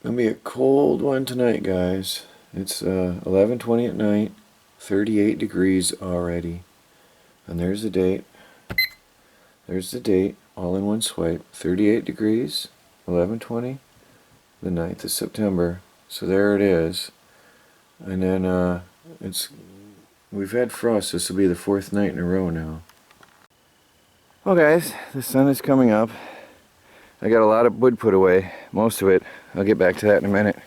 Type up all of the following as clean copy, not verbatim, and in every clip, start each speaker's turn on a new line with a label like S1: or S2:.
S1: Gonna be a cold one tonight, guys. It's 11:20 at night, 38 degrees already. And there's the date. There's the date, all in one swipe. 38 degrees, 11:20, the 9th of September. So there it is. And then we've had frost. This will be the 4th night in a row now. Well, guys, the sun is coming up. I got a lot of wood put away, most of it. I'll get back to that in a minute.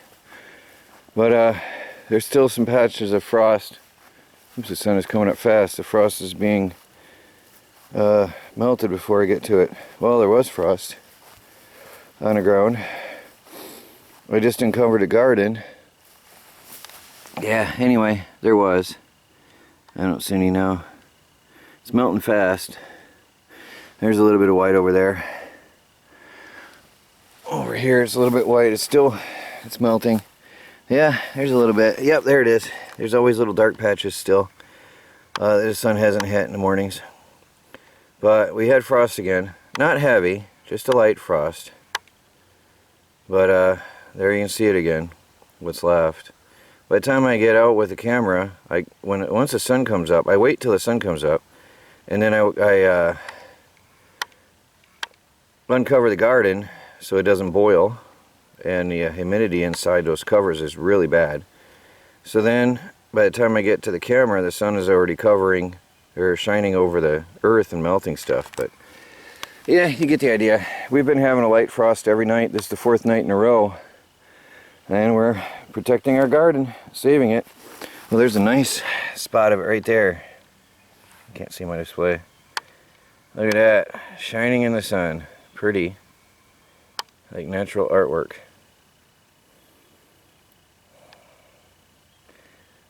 S1: But there's still some patches of frost. Oops, the sun is coming up fast. The frost is being melted before I get to it. Well, there was frost on the ground. I just uncovered a garden. Yeah, anyway, there was. I don't see any now. It's melting fast. There's a little bit of white over there. Over here it's a little bit white. It's melting. Yeah, there's a little bit. Yep, there it is. There's always little dark patches still. The sun hasn't hit in the mornings. But we had frost again. Not heavy, just a light frost. But there you can see it again, what's left. By the time I get out with the camera, once the sun comes up, I wait till the sun comes up, and then I uncover the garden so it doesn't boil, and the humidity inside those covers is really bad. So then by the time I get to the camera, the sun is already covering or shining over the earth and melting stuff. But yeah, you get the idea. We've been having a light frost every night. This is the 4th night in a row, and we're protecting our garden, saving it. Well, there's a nice spot of it right there. Can't see my display. Look at that, shining in the sun. Pretty, like natural artwork.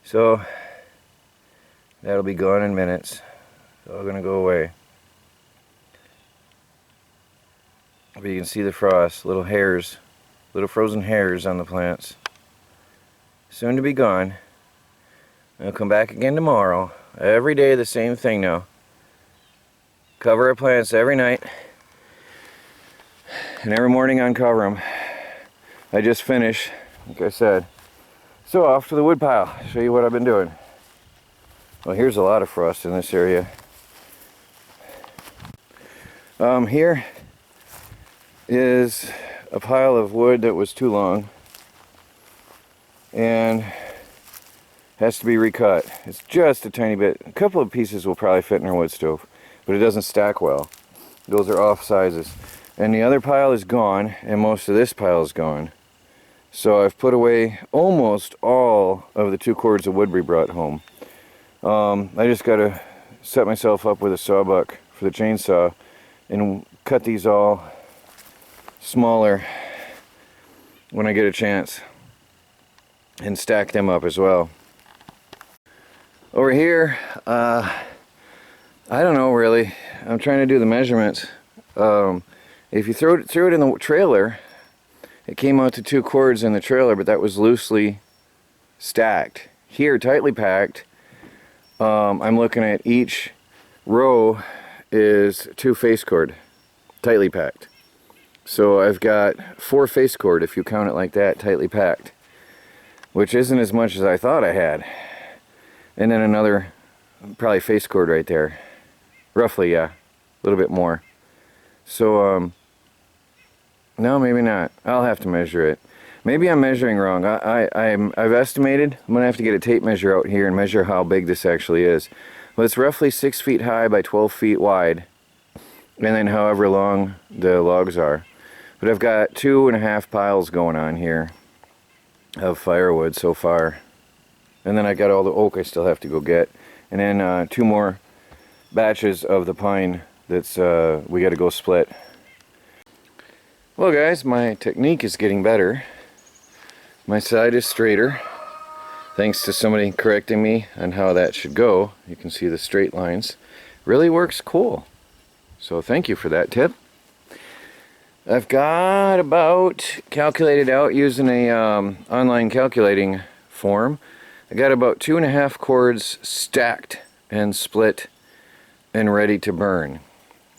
S1: So that'll be gone in minutes. It's all gonna go away. But you can see the frost, little hairs, little frozen hairs on the plants. Soon to be gone. I'll come back again tomorrow. Every day the same thing now. Cover our plants every night. And every morning uncover them. I just finished, like I said. So off to the wood pile. Show you what I've been doing. Well, here's a lot of frost in this area. Here is a pile of wood that was too long and has to be recut. It's just a tiny bit. A couple of pieces will probably fit in our wood stove, but it doesn't stack well. Those are off sizes. And the other pile is gone, and most of this pile is gone. So I've put away almost all of the 2 cords of wood we brought home. I just got to set myself up with a sawbuck for the chainsaw and cut these all smaller when I get a chance, and stack them up as well. Over here, I don't know really. I'm trying to do the measurements. If you threw it in the trailer, it came out to 2 cords in the trailer, but that was loosely stacked. Here, tightly packed, I'm looking at each row is 2 face cord, tightly packed. So I've got 4 face cord, if you count it like that, tightly packed, which isn't as much as I thought I had. And then another, probably face cord right there. Roughly, yeah, a little bit more. So, no, maybe not. I'll have to measure it. Maybe I'm measuring wrong. I've estimated. I'm gonna have to get a tape measure out here and measure how big this actually is. Well, it's roughly 6 feet high by 12 feet wide, and then however long the logs are. But I've got 2.5 piles going on here of firewood so far, and then I got all the oak I still have to go get, and then 2 more batches of the pine that's we got to go split. Well, guys, my technique is getting better. My side is straighter, thanks to somebody correcting me on how that should go. You can see the straight lines. Really works cool. So thank you for that tip. I've got about, calculated out using a online calculating form, I got about 2.5 cords stacked and split and ready to burn.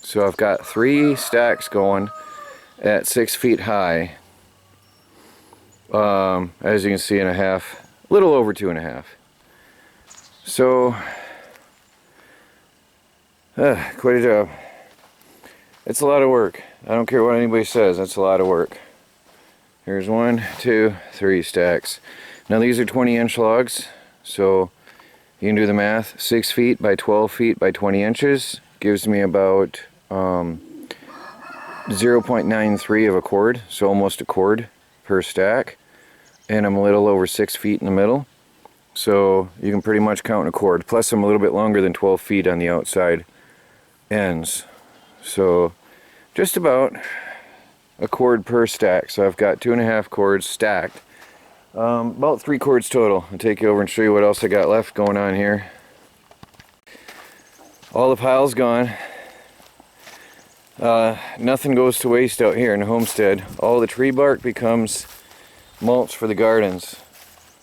S1: So I've got 3 stacks going at 6 feet high, As you can see, a little over 2.5. So, quite a job. It's a lot of work. I don't care what anybody says, that's a lot of work. Here's 1, 2, 3 stacks. Now these are 20-inch logs, so you can do the math. 6 feet by 12 feet by 20 inches gives me about 0.93 of a cord, so almost a cord per stack. And I'm a little over 6 feet in the middle, so you can pretty much count a cord. Plus I'm a little bit longer than 12 feet on the outside ends. So just about a cord per stack. So I've got 2.5 cords stacked. About 3 cords total. I'll take you over and show you what else I got left going on here. All the pile's gone. Nothing goes to waste out here in the homestead. All the tree bark becomes mulch for the gardens.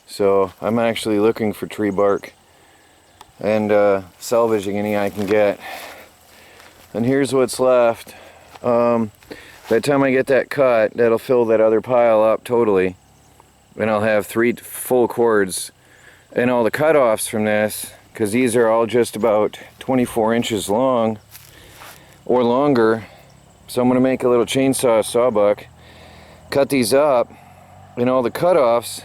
S1: So I'm actually looking for tree bark and salvaging any I can get. And here's what's left. By the time I get that cut, that'll fill that other pile up totally. And I'll have 3 full cords. And all the cutoffs from this, because these are all just about 24 inches long or longer. So I'm going to make a little chainsaw sawbuck, cut these up, and all the cutoffs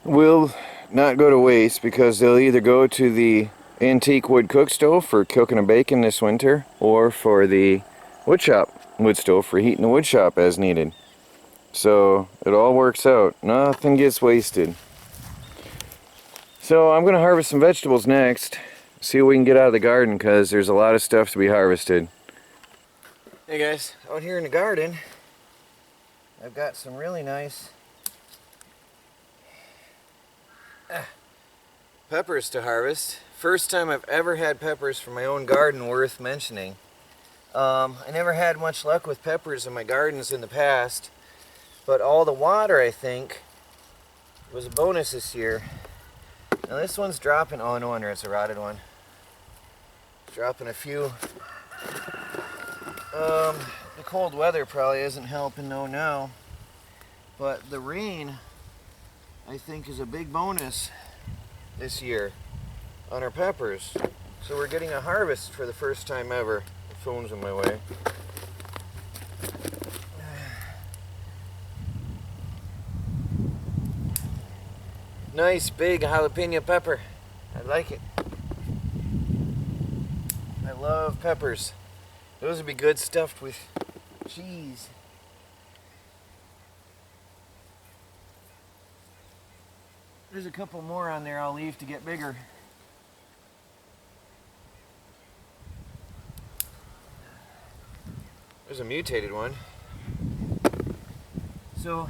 S1: will not go to waste because they'll either go to the antique wood cook stove for cooking a bacon this winter, or for the wood shop wood stove for heating the wood shop as needed. So it all works out. Nothing gets wasted. So I'm going to harvest some vegetables next. See what we can get out of the garden, because there's a lot of stuff to be harvested. Hey guys, out here in the garden I've got some really nice peppers to harvest. First time I've ever had peppers from my own garden worth mentioning. I never had much luck with peppers in my gardens in the past, but all the water, I think, was a bonus this year. Now this one's dropping, oh no wonder it's a rotted one. It's dropping a few. The cold weather probably isn't helping now, but the rain, I think, is a big bonus this year on our peppers. So we're getting a harvest for the first time ever. The phone's in my way. Nice big jalapeno pepper. I like it. I love peppers. Those would be good stuffed with cheese. There's a couple more on there I'll leave to get bigger. There's a mutated one. So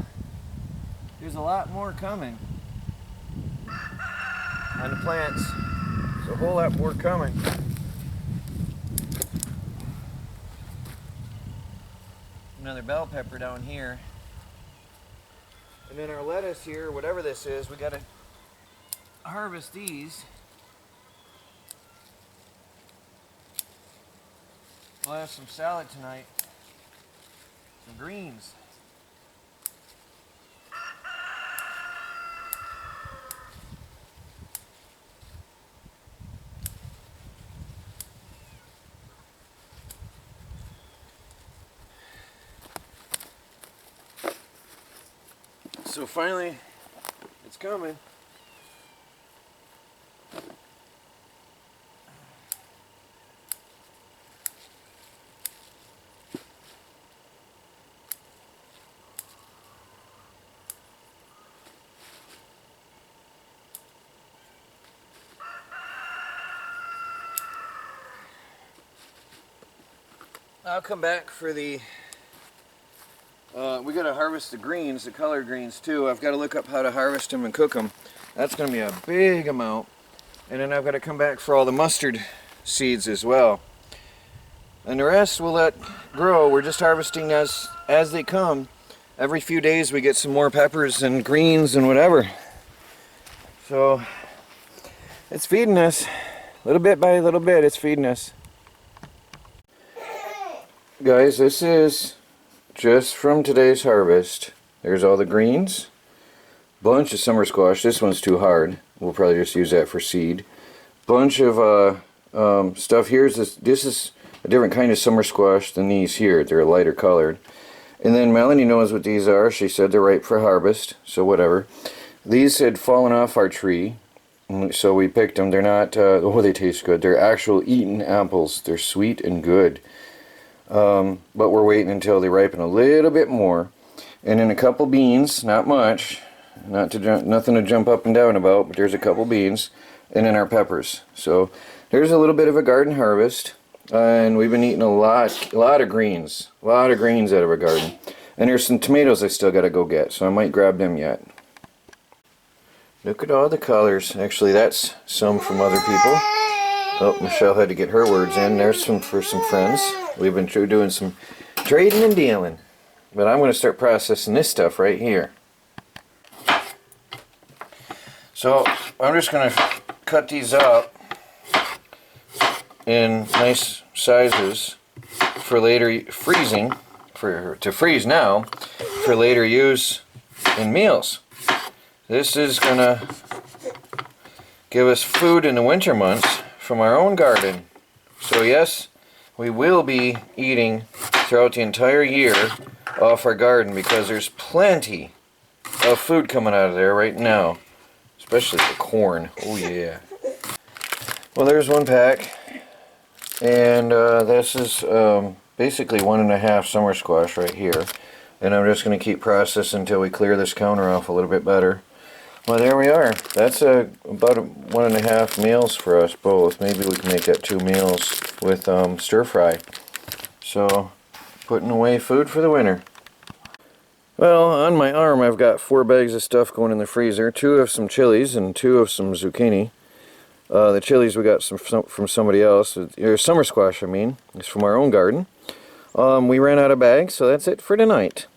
S1: there's a lot more coming on the plants. There's a whole lot more coming. Another bell pepper down here. And then our lettuce here, whatever this is, we gotta harvest these. We'll have some salad tonight. Some greens. So finally, it's coming. I'll come back for the we gotta harvest the greens, the colored greens too. I've got to look up how to harvest them and cook them. That's gonna be a big amount. And then I've got to come back for all the mustard seeds as well. And the rest we'll let grow. We're just harvesting as they come. Every few days we get some more peppers and greens and whatever. So it's feeding us. Little bit by little bit, it's feeding us. Guys, this is just from today's harvest. There's all the greens. Bunch of summer squash. This one's too hard. We'll probably just use that for seed. Bunch of stuff here. This is a different kind of summer squash than these here. They're lighter colored. And then Melanie knows what these are. She said they're ripe for harvest, so whatever. These had fallen off our tree, so we picked them. They're not, oh, they taste good. They're actual eaten apples. They're sweet and good. But we're waiting until they ripen a little bit more. And then a couple beans, not much. Nothing to jump up and down about, but there's a couple beans. And then our peppers. So there's a little bit of a garden harvest. And we've been eating a lot of greens. A lot of greens out of our garden. And there's some tomatoes I still got to go get, so I might grab them yet. Look at all the colors. Actually, that's some from other people. Oh, Michelle had to get her words in. There's some for some friends. We've been doing some trading and dealing. But I'm going to start processing this stuff right here. So I'm just going to cut these up in nice sizes for later freezing, to freeze now, for later use in meals. This is going to give us food in the winter months from our own garden. So yes, we will be eating throughout the entire year off our garden because there's plenty of food coming out of there right now, especially the corn. Oh yeah. Well, there's one pack. And this is basically 1.5 summer squash right here. And I'm just going to keep processing until we clear this counter off a little bit better. Well, there we are. That's about 1.5 meals for us both. Maybe we can make that 2 meals with stir fry. So, putting away food for the winter. Well, on my arm I've got 4 bags of stuff going in the freezer. 2 of some chilies and 2 of some zucchini. The chilies we got from somebody else. Summer squash, I mean. It's from our own garden. We ran out of bags, so that's it for tonight.